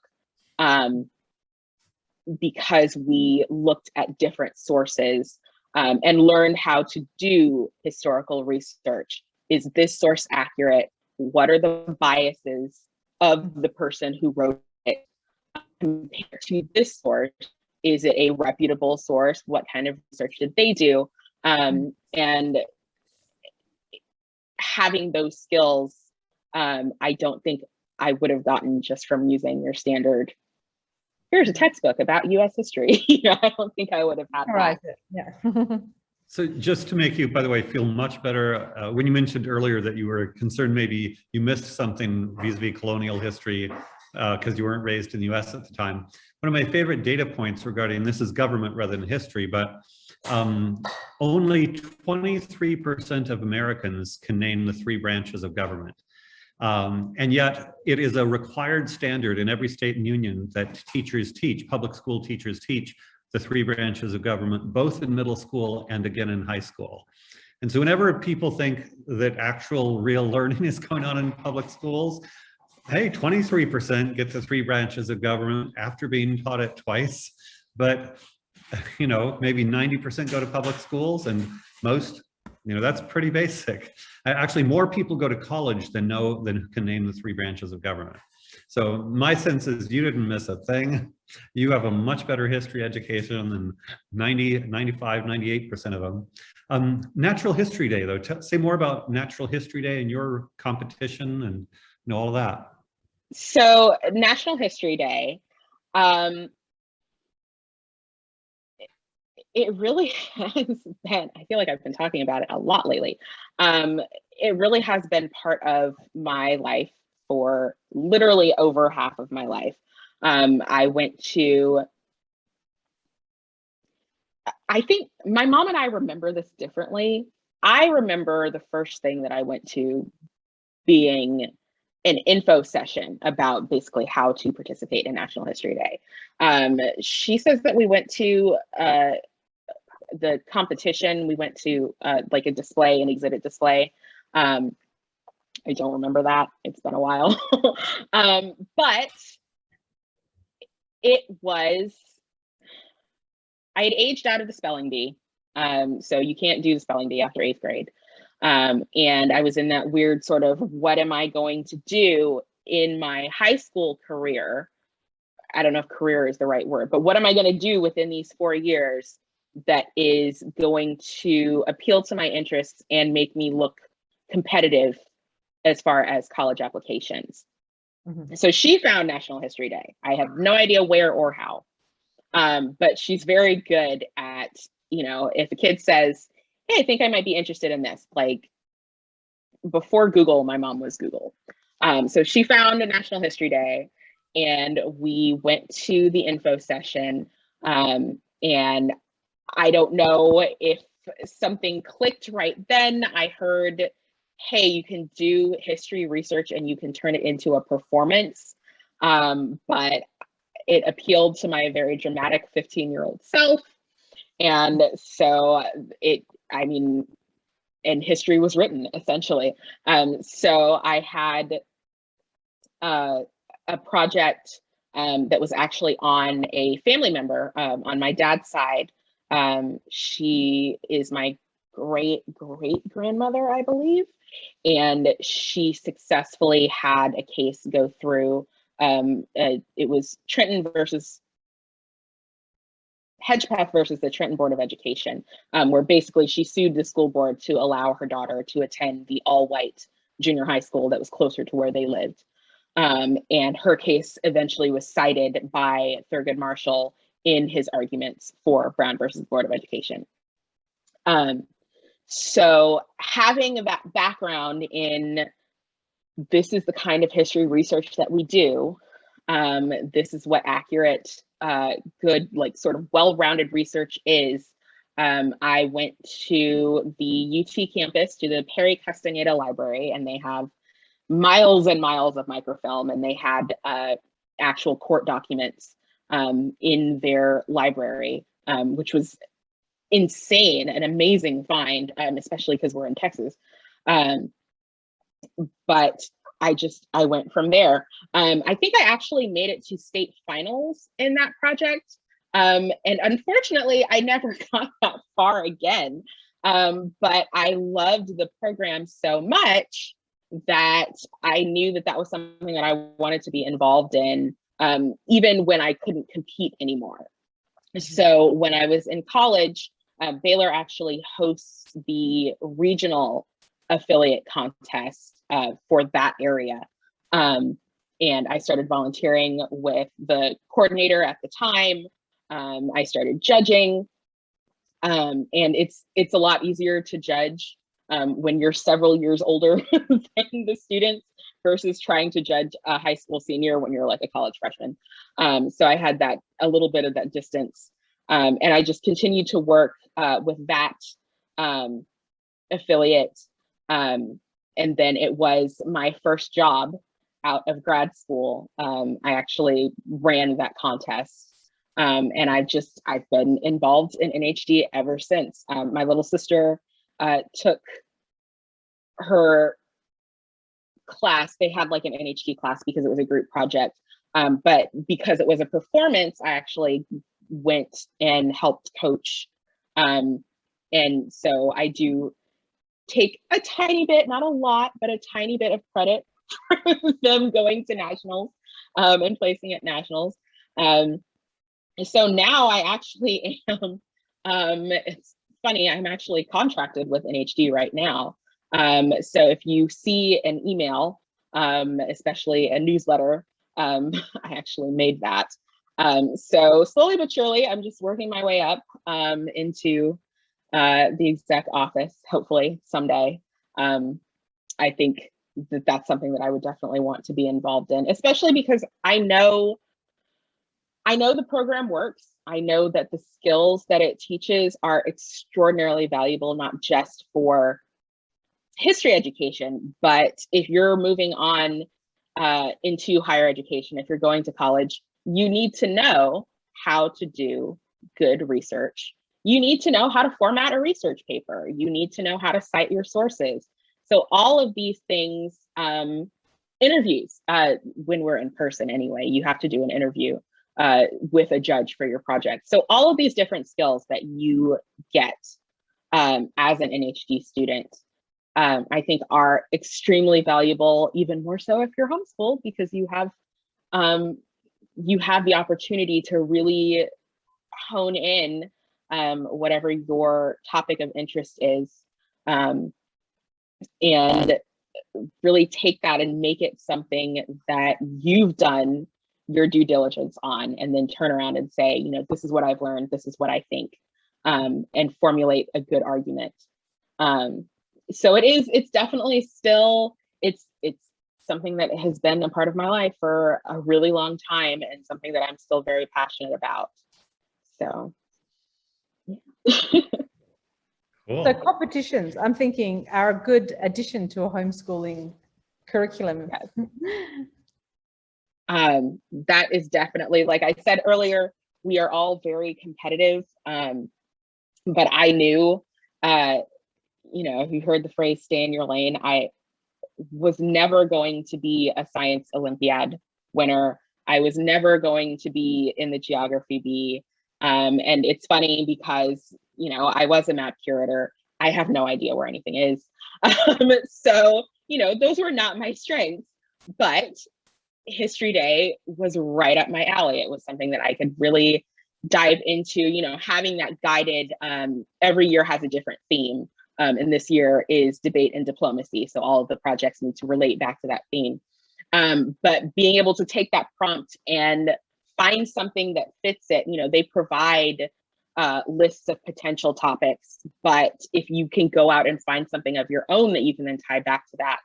S3: because we looked at different sources and learned how to do historical research. Is this source accurate? What are the biases of the person who wrote it compared to this source? Is it a reputable source? What kind of research did they do? And having those skills, I don't think I would have gotten just from using your standard, here's a textbook about US history. You know, I don't think I would have had that.
S2: Yeah.
S1: So just to make you, by the way, feel much better, when you mentioned earlier that you were concerned maybe you missed something vis-a-vis colonial history because you weren't raised in the US at the time. One of my favorite data points regarding, this is government rather than history, but only 23% of Americans can name the 3 branches of government. And yet it is a required standard in every state and union that teachers teach, public school teachers teach the 3 branches of government, both in middle school and again in high school. And so whenever people think that actual real learning is going on in public schools, hey, 23% get the 3 branches of government after being taught it twice. But, you know, maybe 90% go to public schools, and most, you know, that's pretty basic. Actually, more people go to college than can name the 3 branches of government. So my sense is you didn't miss a thing. You have a much better history education than 90, 95, 98% of them. Natural History Day, though, say more about Natural History Day and your competition and all of that.
S3: So National History Day, Um, it really has been, I feel like I've been talking about it a lot lately. It really has been part of my life for literally over half of my life. I went to, I think my mom and I remember this differently. I remember the first thing that I went to being an info session about basically how to participate in National History Day. She says that we went to the competition. We went to like a display, an exhibit display. I don't remember that. It's been a while. But it was, I had aged out of the spelling bee. So you can't do the spelling bee after 8th grade. And I was in that weird sort of, what am I going to do in my high school career? I don't know if career is the right word, but what am I going to do within these 4 years that is going to appeal to my interests and make me look competitive as far as college applications? Mm-hmm. So she found National History Day. I have no idea where or how, but she's very good at, you know, if a kid says, hey, I think I might be interested in this, like before Google, my mom was Google. So she found a National History Day and we went to the info session. And I don't know if something clicked right then. I heard, hey, you can do history research and you can turn it into a performance. But it appealed to my very dramatic 15-year-old self. And so I mean, and history was written essentially. So I had a project that was actually on a family member on my dad's side. She is my great grandmother, I believe. And she successfully had a case go through. It was Trenton versus Hedgepath versus the Trenton Board of Education, where basically she sued the school board to allow her daughter to attend the all-white junior high school that was closer to where they lived. And her case eventually was cited by Thurgood Marshall in his arguments for Brown versus Board of Education. So having that background in this is the kind of history research that we do, this is what accurate, good, like sort of well-rounded research is. I went to the UT campus, to the Perry Castaneda Library, and they have miles and miles of microfilm, and they had actual court documents in their library, which was insane, an amazing find, especially because we're in Texas. But I went from there. I think I actually made it to state finals in that project. And unfortunately, I never got that far again. But I loved the program so much that I knew that that was something that I wanted to be involved in, even when I couldn't compete anymore. So when I was in college, Baylor actually hosts the regional affiliate contest for that area. And I started volunteering with the coordinator at the time. I started judging, and it's a lot easier to judge when you're several years older than the students versus trying to judge a high school senior when you're like a college freshman. So I had that, a little bit of that distance. And I just continued to work with that affiliate. And then it was my first job out of grad school. I actually ran that contest. And I've been involved in NHD ever since. My little sister took her class. They had like an NHD class because it was a group project. But because it was a performance, I actually went and helped coach. And so I do take a tiny bit, not a lot, but a tiny bit of credit for them going to nationals and placing at nationals. So now I actually am, it's funny, I'm actually contracted with NHD right now. So if you see an email, especially a newsletter, I actually made that. So slowly but surely, I'm just working my way up into the exec office, hopefully someday. I think that that's something that I would definitely want to be involved in, especially because I know the program works. I know that the skills that it teaches are extraordinarily valuable, not just for history education, but if you're moving on into higher education, if you're going to college, you need to know how to do good research. You need to know how to format a research paper. You need to know how to cite your sources. So all of these things, interviews, when we're in person anyway, you have to do an interview with a judge for your project. So all of these different skills that you get as an NHD student, I think are extremely valuable, even more so if you're homeschooled, because you have the opportunity to really hone in whatever your topic of interest is, and really take that and make it something that you've done your due diligence on, and then turn around and say, you know, this is what I've learned, this is what I think, and formulate a good argument. So it's definitely still, it's something that has been a part of my life for a really long time, and something that I'm still very passionate about. So, yeah.
S1: Cool.
S2: So competitions, I'm thinking, are a good addition to a homeschooling curriculum.
S3: That is definitely, like I said earlier, we are all very competitive. But I knew, you know, if you heard the phrase "stay in your lane," I was never going to be a science Olympiad winner. I was never going to be in the geography bee. And it's funny because, you know, I was a map curator. I have no idea where anything is. So, you know, those were not my strengths, but History Day was right up my alley. It was something that I could really dive into, you know, having that guided, every year has a different theme. And this year is debate and diplomacy. So all of the projects need to relate back to that theme. But being able to take that prompt and find something that fits it, you know, they provide lists of potential topics, but if you can go out and find something of your own that you can then tie back to that,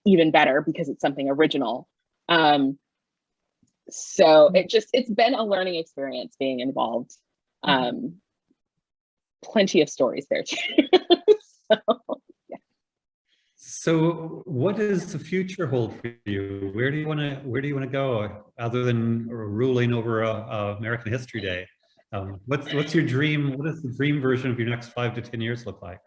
S3: even better, because it's something original. So it's been a learning experience being involved. Plenty of stories there too. So, yeah.
S1: So what does the future hold for you? Where do you want to go, other than ruling over American History Day? What's your dream? What does the dream version of your next 5 to 10 years look like?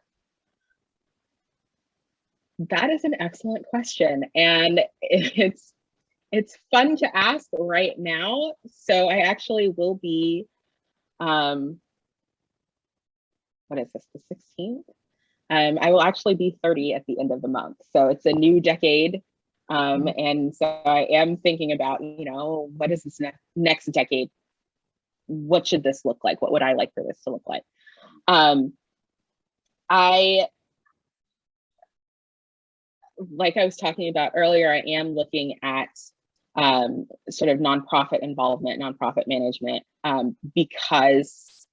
S3: That is an excellent question, and it's fun to ask right now. So I actually will be, what is this, the 16th? I will actually be 30 at the end of the month. So it's a new decade. And so I am thinking about, you know, what is this next decade? What should this look like? What would I like for this to look like? Like I was talking about earlier, I am looking at sort of nonprofit involvement, nonprofit management, because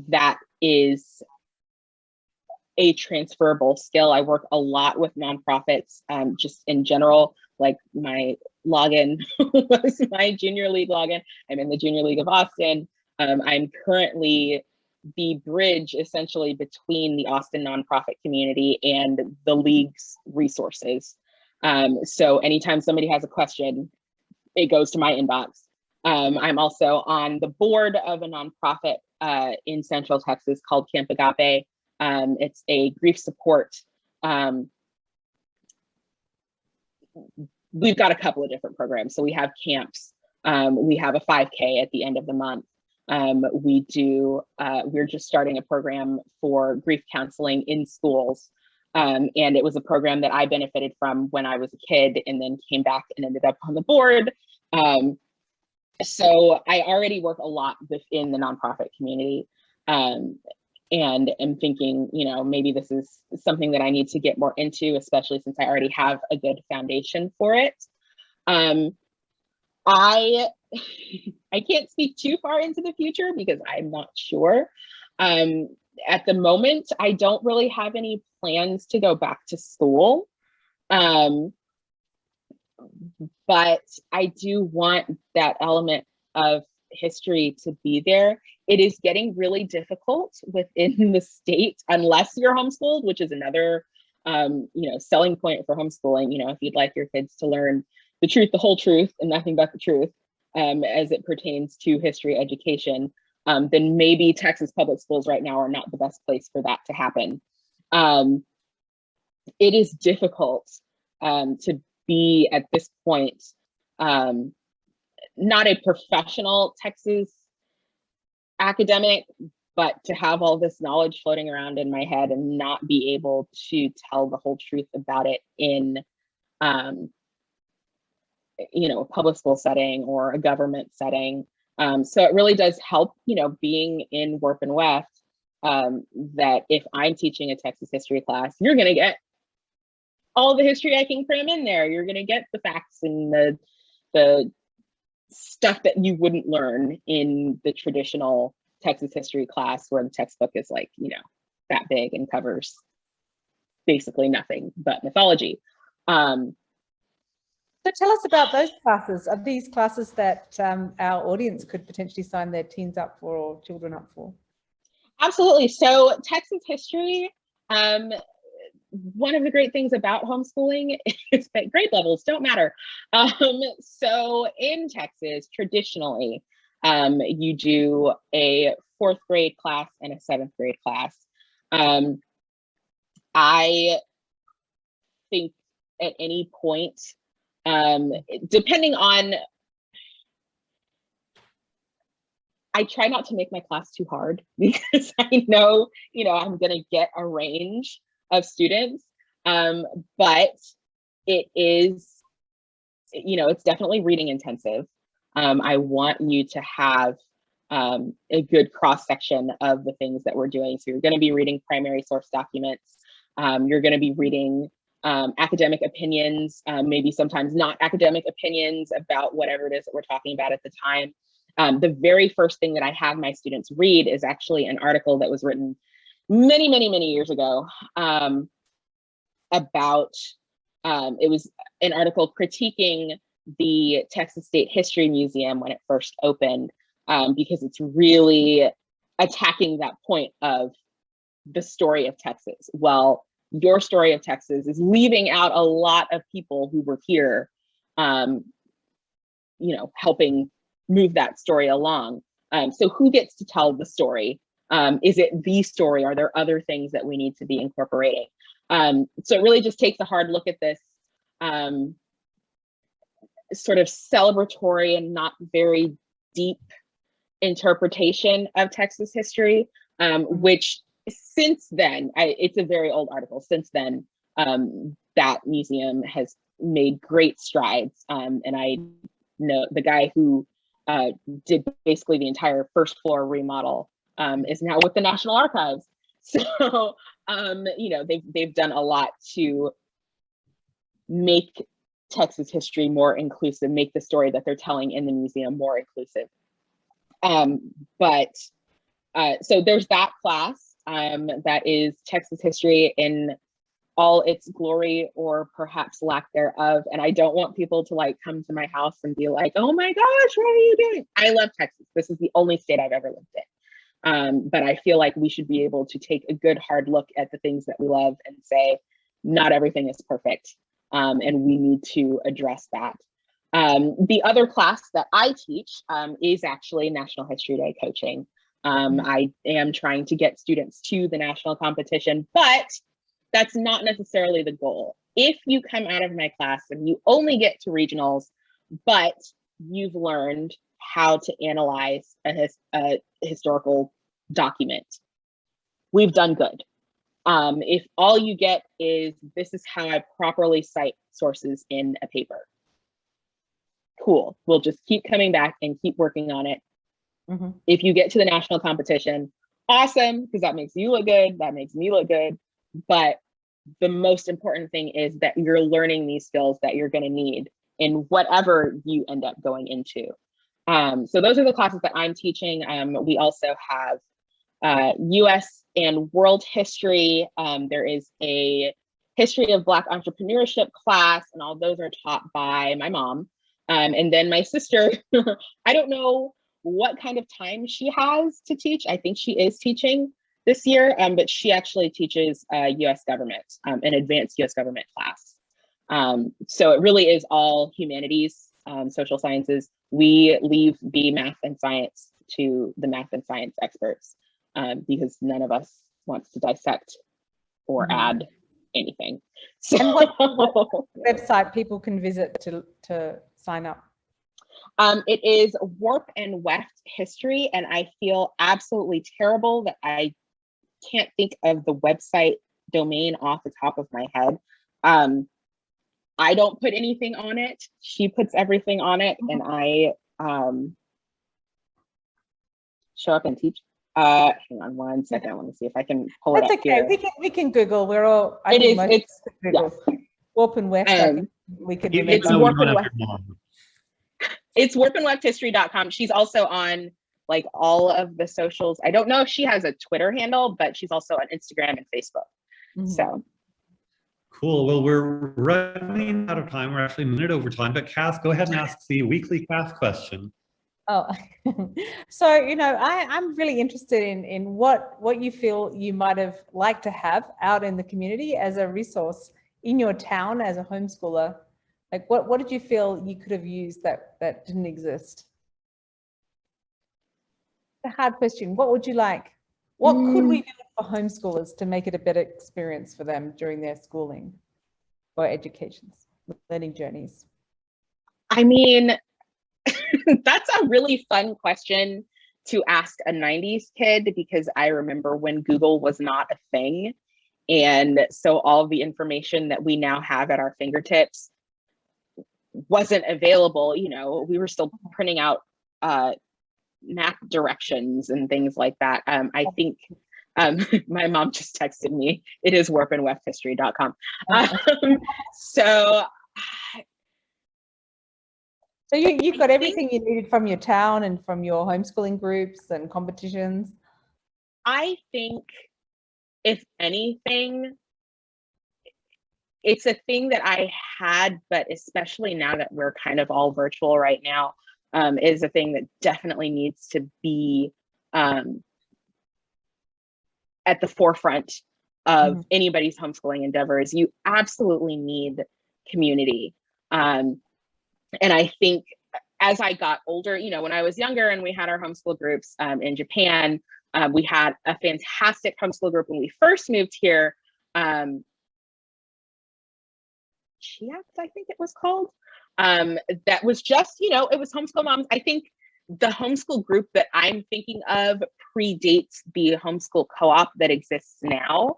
S3: that is a transferable skill. I work a lot with nonprofits, just in general. Like my login was my junior league login. I'm in the Junior League of Austin. I'm currently the bridge essentially between the Austin nonprofit community and the league's resources. So anytime somebody has a question, it goes to my inbox. I'm also on the board of a nonprofit in Central Texas called Camp Agape. It's a grief support. We've got a couple of different programs. So we have camps. We have a 5K at the end of the month. We're just starting a program for grief counseling in schools. And it was a program that I benefited from when I was a kid, and then came back and ended up on the board. So I already work a lot within the nonprofit community. And am thinking, you know, maybe this is something that I need to get more into, especially since I already have a good foundation for it. I I can't speak too far into the future because I'm not sure. At the moment, I don't really have any plans to go back to school. But I do want that element of history to be there. It is getting really difficult within the state, unless you're homeschooled, which is another selling point for homeschooling. If you'd like your kids to learn the truth, the whole truth, and nothing but the truth, as it pertains to history education, then maybe Texas public schools right now are not the best place for that to happen. It is difficult to be at this point, not a professional Texas academic, but to have all this knowledge floating around in my head and not be able to tell the whole truth about it in a public school setting or a government setting. So it really does help, being in Warp and Weft, that if I'm teaching a Texas history class, you're going to get all the history I can cram in there. You're going to get the facts and the stuff that you wouldn't learn in the traditional Texas history class, where the textbook is like, that big and covers basically nothing but mythology.
S2: So tell us about those classes. Are these classes that our audience could potentially sign their teens up for or children up for? Absolutely.
S3: So Texas history, one of the great things about homeschooling is that grade levels don't matter. So in Texas, traditionally, you do a 4th grade class and a 7th grade class. I think at any point, depending on, I try not to make my class too hard because I know, I'm going to get a range of students, but it is, it's definitely reading intensive. I want you to have a good cross section of the things that we're doing. So you're going to be reading primary source documents. You're going to be reading academic opinions, maybe sometimes not academic opinions about whatever it is that we're talking about at the time. The very first thing that I have my students read is actually an article that was written many, many, many years ago about, it was an article critiquing the Texas State History Museum when it first opened, because it's really attacking that point of the story of Texas. Well, your story of Texas is leaving out a lot of people who were here, helping move that story along. So who gets to tell the story? Is it the story? Are there other things that we need to be incorporating? So it really just takes a hard look at this sort of celebratory and not very deep interpretation of Texas history, which since then, it's a very old article. Since then, that museum has made great strides. And I know the guy who did basically the entire first floor remodel is now with the National Archives. So, they've done a lot to make Texas history more inclusive, make the story that they're telling in the museum more inclusive. So there's that class that is Texas history in all its glory or perhaps lack thereof. And I don't want people to come to my house and be like, oh my gosh, what are you doing? I love Texas. This is the only state I've ever lived in. But I feel like we should be able to take a good hard look at the things that we love and say, not everything is perfect. And we need to address that. The other class that I teach is actually National History Day coaching. I am trying to get students to the national competition, but that's not necessarily the goal. If you come out of my class and you only get to regionals, but you've learned how to analyze a historical document, we've done good. If all you get is, this is how I properly cite sources in a paper, cool. We'll just keep coming back and keep working on it. Mm-hmm. If you get to the national competition, awesome, because that makes you look good, that makes me look good. But the most important thing is that you're learning these skills that you're going to need in whatever you end up going into. So those are the classes that I'm teaching. We also have US and world history. There is a history of Black entrepreneurship class, and all those are taught by my mom. And then my sister, I don't know what kind of time she has to teach. I think she is teaching this year, but she actually teaches US government, an advanced US government class. So it really is all humanities, social sciences. We leave the math and science to the math and science experts, because none of us wants to dissect or add anything. So,
S2: and what website people can visit to sign up?
S3: It is Warp and Weft History, and I feel absolutely terrible that I can't think of the website domain off the top of my head. I don't put anything on it. She puts everything on it, and I show up and teach. Hang on one second. Let me see if I can pull it up. That's okay.
S2: Here. We can Google. We're all.
S3: It's
S2: Google. Yes. Warp and Weft. We could.
S3: It's Warp and Weft. It's warpandwefthistory.com. She's also on like all of the socials. I don't know if she has a Twitter handle, but she's also on Instagram and Facebook. So.
S1: Cool. Well, we're running out of time. We're actually a minute over time, but Cass, go ahead and ask the weekly Cass question.
S2: Oh, so, you know, I'm really interested in what you feel you might have liked to have out in the community as a resource in your town as a homeschooler. Like, what did you feel you could have used that didn't exist? It's a hard question. What would you like? What could we do for homeschoolers to make it a better experience for them during their schooling or educations, learning journeys?
S3: I mean, that's a really fun question to ask a 90s kid, because I remember when Google was not a thing. And so all of the information that we now have at our fingertips wasn't available. You know, we were still printing out map directions and things like that. I think my mom just texted me. It is warpandwefthistory.com. So
S2: you've got everything you needed from your town and from your homeschooling groups and competitions.
S3: I think, if anything, it's a thing that I had, but especially now that we're kind of all virtual right now, is a thing that definitely needs to be at the forefront of anybody's homeschooling endeavors. You absolutely need community. And I think as I got older, you know, when I was younger and we had our homeschool groups in Japan, we had a fantastic homeschool group when we first moved here. Chiax, I think it was called. That was just, you know, it was homeschool moms. I think the homeschool group that I'm thinking of predates the homeschool co-op that exists now.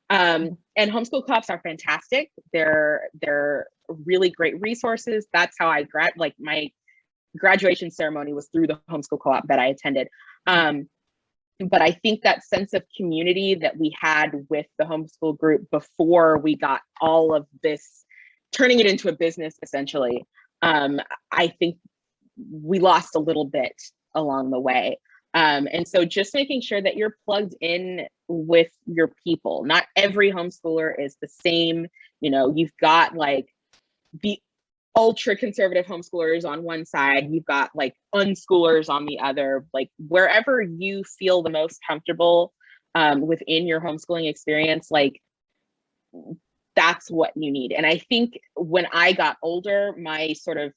S3: And homeschool co-ops are fantastic. They're really great resources. That's how I my graduation ceremony was through the homeschool co-op that I attended. But I think that sense of community that we had with the homeschool group before we got all of this, turning it into a business essentially, I think we lost a little bit along the way. And so just making sure that you're plugged in with your people. Not every homeschooler is the same. You know, you've got like the ultra conservative homeschoolers on one side, you've got like unschoolers on the other. Like wherever you feel the most comfortable within your homeschooling experience, like that's what you need. And I think when I got older, my sort of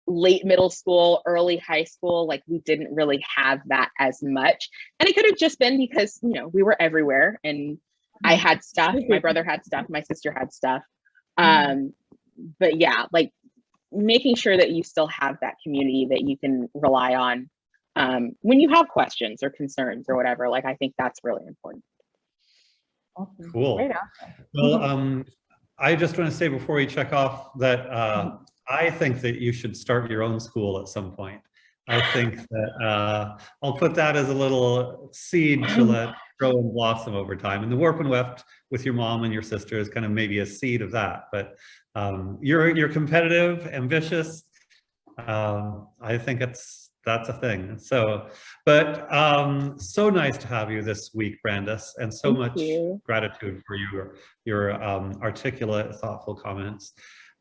S3: late middle school, early high school, like we didn't really have that as much. And it could have just been because, you know, we were everywhere and I had stuff, my brother had stuff, my sister had stuff. But yeah, like making sure that you still have that community that you can rely on when you have questions or concerns or whatever. Like, I think that's really important.
S2: Awesome.
S1: Cool. Well, I just want to say before we check off that I think that you should start your own school at some point. I think that I'll put that as a little seed to let grow and blossom over time. And the Warp and Weft with your mom and your sister is kind of maybe a seed of that. But you're competitive, ambitious, I think that's a thing. So, but so nice to have you this week, Brandice, and so
S3: Thank
S1: much
S3: you.
S1: gratitude for your articulate, thoughtful comments.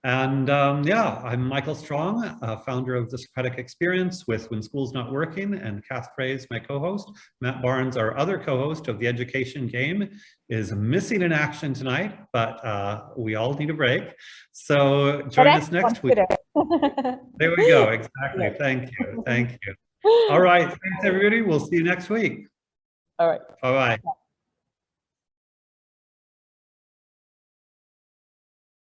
S1: And yeah, I'm Michael Strong, founder of The Socratic Experience with When School's Not Working, and Kath Fraze, my co-host. Matt Barnes, our other co-host of The Education Game, is missing in action tonight, but we all need a break. So join us next week. There we go, exactly.
S2: Yeah.
S1: Thank you, thank you. All right, thanks everybody. We'll see you next week.
S2: All right.
S1: Bye-bye.